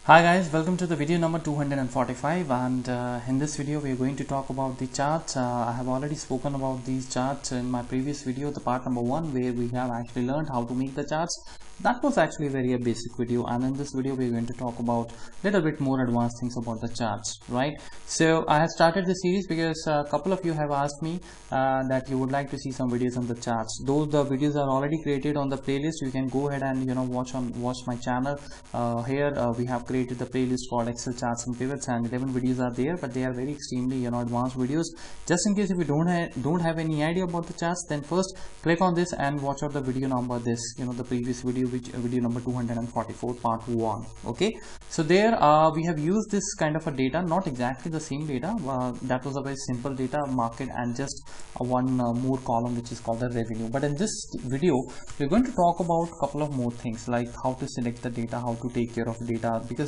Hi guys, welcome to the video number 245, and in this video we are going to talk about the charts. I have already spoken about these charts in my previous video, the part number 1, where we have actually learned how to make the charts. That was actually a basic video, and in this video we are going to talk about little bit more advanced things about the charts, right? So I have started the series because a couple of you have asked me that you would like to see some videos on the charts. Though the videos are already created on the playlist, you can go ahead and watch my channel. Here we have created the playlist called Excel charts and pivots, and 11 videos are there, but they are very extremely advanced videos. Just in case if you don't have any idea about the charts, then first click on this and watch out the video number, the previous video, which video number 244 part 1. Okay, so there we have used this kind of a data, not exactly the same data, that was a very simple data market and just one more column which is called the revenue. But in this video we're going to talk about a couple of more things, like how to select the data, how to take care of data, because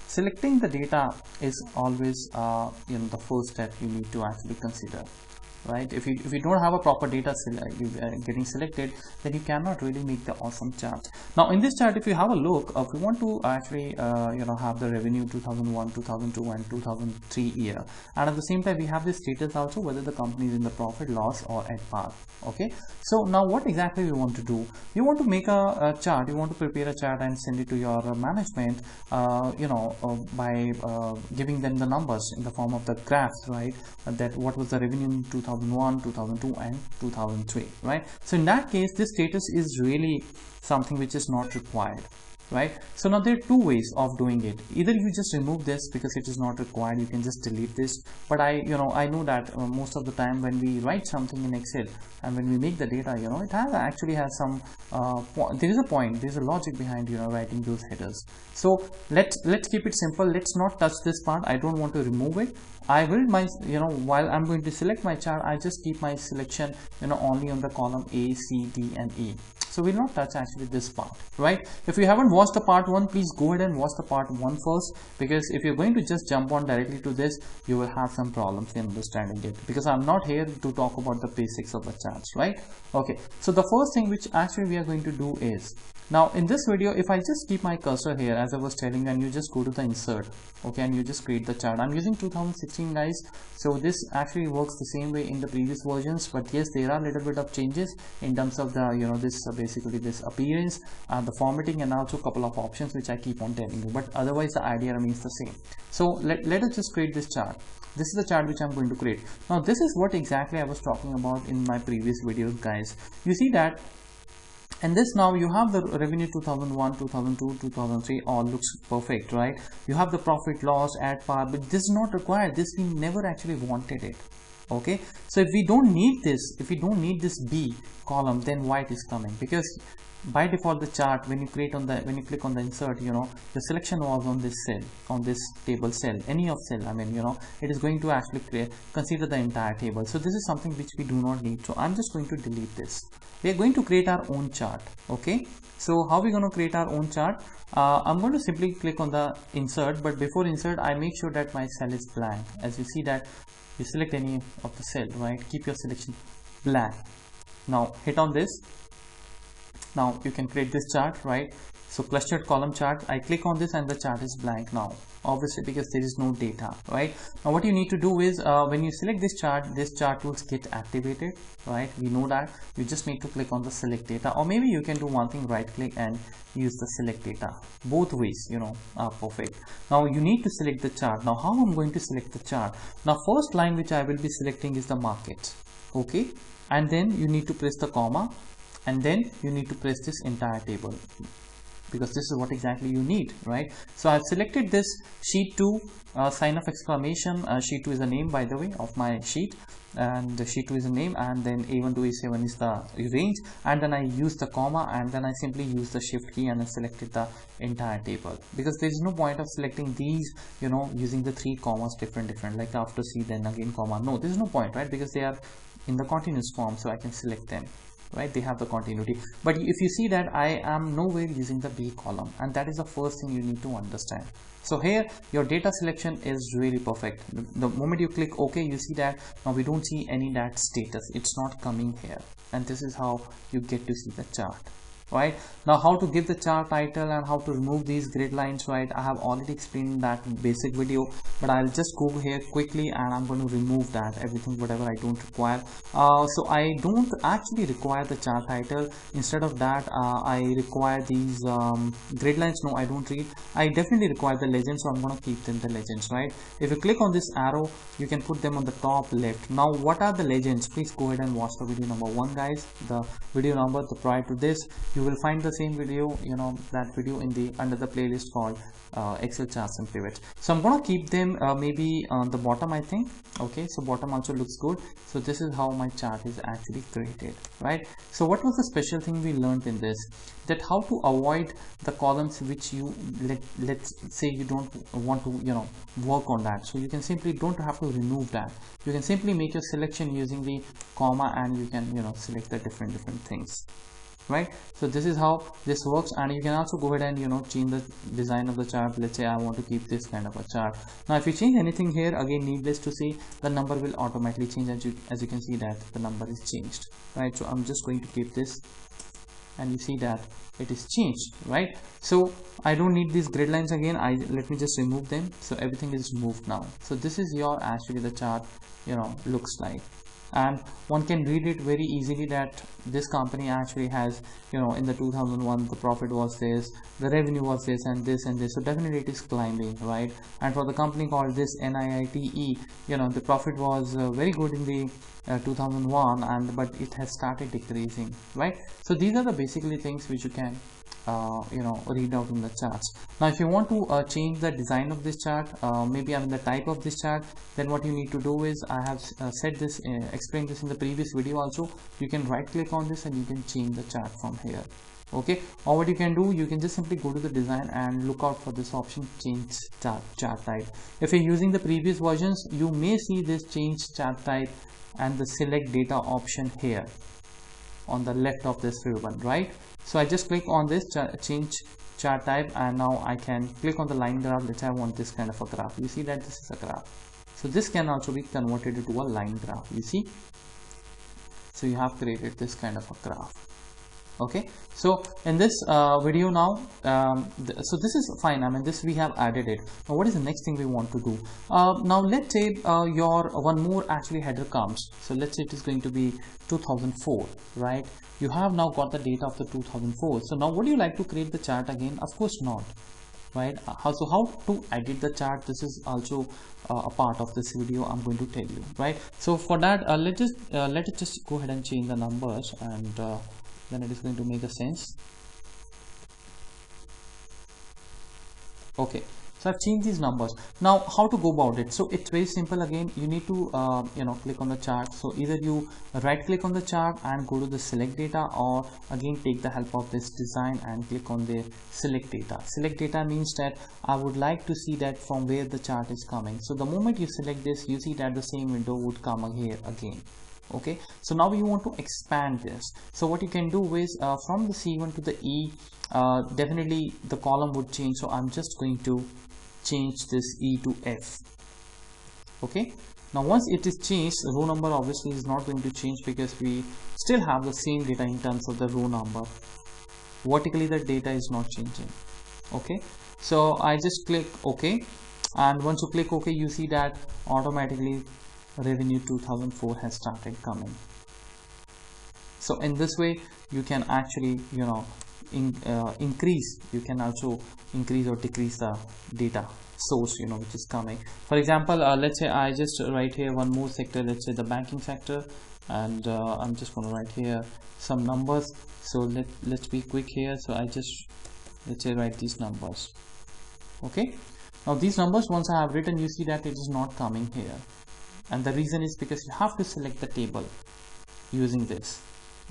selecting the data is always the first step you need to actually consider, right? If you don't have a proper data getting selected, then you cannot really make the awesome chart. Now in this chart, if you have a look, if we want to actually have the revenue 2001, 2002 and 2003 year, and at the same time we have the status also, whether the company is in the profit, loss or at par. Okay, so now what exactly we want to do? You want to make a chart, you want to prepare a chart and send it to your management by giving them the numbers in the form of the graphs, right? That what was the revenue in 2001, 2002 and 2003, right? So in that case, this status is really something which is not required, right? So now there are two ways of doing it. Either you just remove this because it is not required, you can just delete this. But I know that most of the time when we write something in Excel and when we make the data, it actually has some there is a point, there's a logic behind writing those headers. So let's keep it simple. Let's not touch this part. I don't want to remove it. I will while I'm going to select my chart, I just keep my selection only on the column A, C, D and E. So we'll not touch actually this part, right? If you haven't watched the part 1, please go ahead and watch the part 1 first, because if you're going to just jump on directly to this, you will have some problems in understanding it, because I'm not here to talk about the basics of the charts, right? Okay, so the first thing which actually we are going to do is, now in this video, if I just keep my cursor here as I was telling you, and you just go to the insert, okay, and you just create the chart. I'm using 2016 guys, so this actually works the same way in the previous versions, but yes, there are a little bit of changes in terms of the basically this appearance and the formatting, and also a couple of options which I keep on telling you, but otherwise the idea remains the same. So let us just create this chart. This is the chart which I'm going to create. Now this is what exactly I was talking about in my previous videos, guys. You see that, and this, now you have the revenue 2001, 2002, 2003, all looks perfect, right? You have the profit, loss, at par, but this is not required. This, we never actually wanted it. Okay, so if we don't need this B column, then why it is coming? Because by default the chart, when you click on the insert, the selection was on this cell, on this table cell, any of cell, it is going to actually consider the entire table. So this is something which we do not need, so I'm just going to delete this. We are going to create our own chart. Okay, so how we going to create our own chart? I'm going to simply click on the insert, but before insert I make sure that my cell is blank. As you see that, you select any of the cell, right? Keep your selection blank. Now hit on this. Now you can create this chart, right? So clustered column chart, I click on this and the chart is blank now, obviously because there is no data, right? Now what you need to do is, when you select this chart will get activated, right? We know that. You just need to click on the select data, or maybe you can do one thing, right click and use the select data. Both ways are perfect. Now you need to select the chart. Now how I'm going to select the chart? Now first line which I will be selecting is the market. Okay, and then you need to press the comma, and then you need to press this entire table, because this is what exactly you need, right? So I've selected this sheet 2, sign of exclamation. Sheet 2 is the name, by the way, of my sheet, and the sheet 2 is the name, and then A1 to A7 is the range, and then I use the comma, and then I simply use the shift key and I selected the entire table, because there is no point of selecting these using the 3 commas different, like after C then again comma. No, there is no point, right? Because they are in the continuous form, so I can select them, right? They have the continuity. But if you see that I am nowhere using the B column, and that is the first thing you need to understand. So here your data selection is really perfect. The moment you click OK, you see that now we don't see any that status, it's not coming here, and this is how you get to see the chart. right? Now how to give the chart title and how to remove these grid lines, right? I have already explained that basic video, but I'll just go here quickly and I'm going to remove that everything whatever I don't require. So I don't actually require the chart title. Instead of that, I require these grid lines. No, I don't read. I definitely require the legends, so I'm going to keep them the legends, right? If you click on this arrow, you can put them on the top left. Now what are the legends? Please go ahead and watch the video number 1, guys. The video number prior to this, you will find the same video, that video in the under the playlist called Excel charts and pivots. So I'm gonna keep them maybe on the bottom, I think. Okay, so bottom also looks good. So this is how my chart is actually created, right? So what was the special thing we learned in this? That how to avoid the columns which you let's say you don't want to work on that. So you can simply don't have to remove that. You can simply make your selection using the comma, and you can select the different things, right? So this is how this works. And you can also go ahead and change the design of the chart. Let's say I want to keep this kind of a chart. Now if you change anything here, again needless to say, the number will automatically change. As you can see that the number is changed, right? So I'm just going to keep this, and you see that it is changed, right? So I don't need these grid lines again. Let me just remove them. So everything is removed now. So this is your actually the chart looks like, and one can read it very easily that this company actually has in the 2001 the profit was this, the revenue was this, and this and this. So definitely it is climbing, right? And for the company called this NIITE, the profit was very good in the 2001, but it has started decreasing, right? So these are the basically things which you can read out in the charts. Now if you want to change the design of this chart, maybe the type of this chart, then what you need to do is, I have said this, explained this in the previous video also. You can right click on this and you can change the chart from here. Okay, or what you can do, you can just simply go to the design and look out for this option, change chart type. If you're using the previous versions, you may see this change chart type and the select data option here on the left of this ribbon, right? So I just click on this change chart type, and now I can click on the line graph. Let's say I want this kind of a graph. You see that this is a graph, so this can also be converted into a line graph, you see. So you have created this kind of a graph. Okay, so in this video now, so this is fine. This we have added it. Now what is the next thing we want to do? Now let's say your one more actually header comes. So let's say it is going to be 2004, right? You have now got the data of the 2004. So now would you like to create the chart again? Of course not, right? How to edit the chart, this is also a part of this video I'm going to tell you, right? So for that, let it just go ahead and change the numbers, and then it is going to make a sense. Okay, so I've changed these numbers. Now how to go about it? So it's very simple. Again, you need to click on the chart. So either you right click on the chart and go to the select data, or again take the help of this design and click on the select data. Select data means that I would like to see that from where the chart is coming. So the moment you select this, you see that the same window would come here again. Okay, so now you want to expand this. So what you can do is from the C1 to the E, definitely the column would change. So I'm just going to change this E to F. Okay, now once it is changed, the row number obviously is not going to change because we still have the same data in terms of the row number. Vertically the data is not changing. Okay, so I just click OK, and once you click OK, you see that automatically revenue 2004 has started coming. So in this way you can actually increase, you can also increase or decrease the data source which is coming. For example, let's say I just write here one more sector, let's say the banking sector, and I'm just going to write here some numbers. So let's be quick here. So I just, let's say, write these numbers. Okay, now these numbers, once I have written, you see that it is not coming here, and the reason is because you have to select the table using this.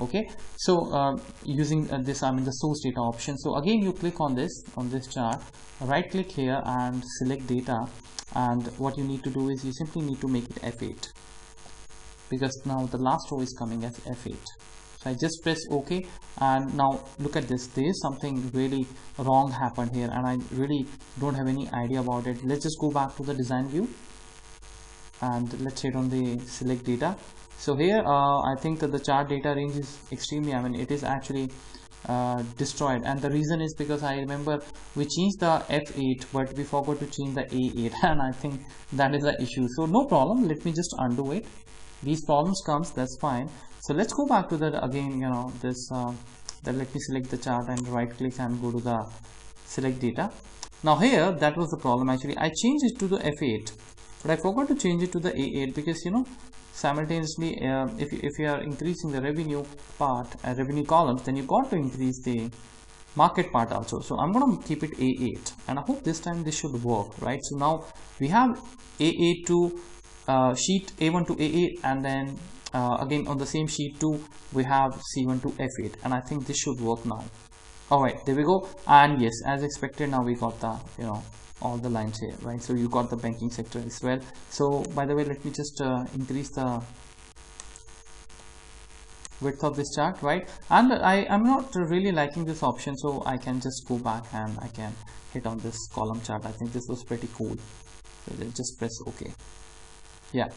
Okay, so using this, the source data option. So again, you click on this chart, right click here and select data, and what you need to do is you simply need to make it F8, because now the last row is coming as F8. So I just press OK, and now look at this, there is something really wrong happened here, and I really don't have any idea about it. Let's just go back to the design view, and let's hit on the select data. So here I think that the chart data range is extremely, it is actually destroyed, and the reason is because I remember we changed the F8 but we forgot to change the A8 and I think that is the issue. So no problem, let me just undo it. These problems comes, that's fine. So let's go back to that again, you know, this then let me select the chart and right click and go to the select data. Now here, that was the problem. Actually I changed it to the F8 but I forgot to change it to the A8 because, you know, simultaneously if you are increasing the revenue part, revenue columns, then you got to increase the market part also. So I'm going to keep it A8 and I hope this time this should work, right? So now we have A8 to sheet A1 to A8, and then again on the same sheet 2 we have C1 to F8, and I think this should work now. Alright, there we go. And yes, as expected, now we got the, you know, all the lines here, right? So you got the banking sector as well. So by the way, let me just increase the width of this chart, right? And I'm not really liking this option, so I can just go back and I can hit on this column chart. I think this was pretty cool. So just press OK. Yeah,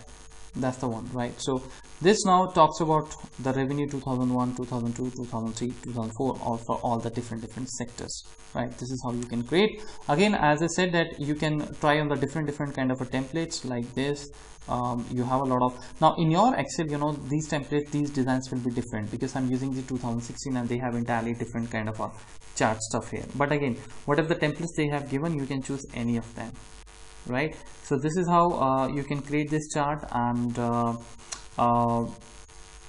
that's the one, right? So this now talks about the revenue 2001, 2002, 2003, 2004, all for all the different sectors, right? This is how you can create. Again, as I said, that you can try on the different kind of a templates like this. You have a lot of, now in your Excel, you know, these templates, these designs will be different because I'm using the 2016 and they have entirely different kind of a chart stuff here. But again, whatever the templates they have given, you can choose any of them, right? So this is how you can create this chart. And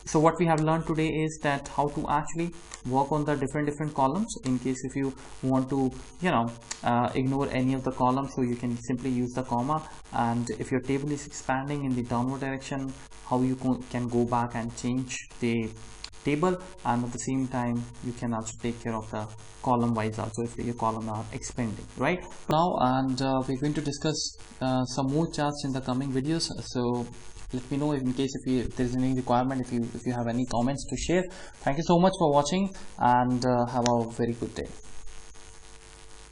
so what we have learned today is that how to actually work on the different columns in case if you want to, you know, ignore any of the columns. So you can simply use the comma, and if your table is expanding in the downward direction, how you can go back and change the table, and at the same time you can also take care of the column wise also if your column are expanding, right? Now, and we're going to discuss some more charts in the coming videos. So let me know in case if there is any requirement, if you have any comments to share. Thank you so much for watching, and have a very good day.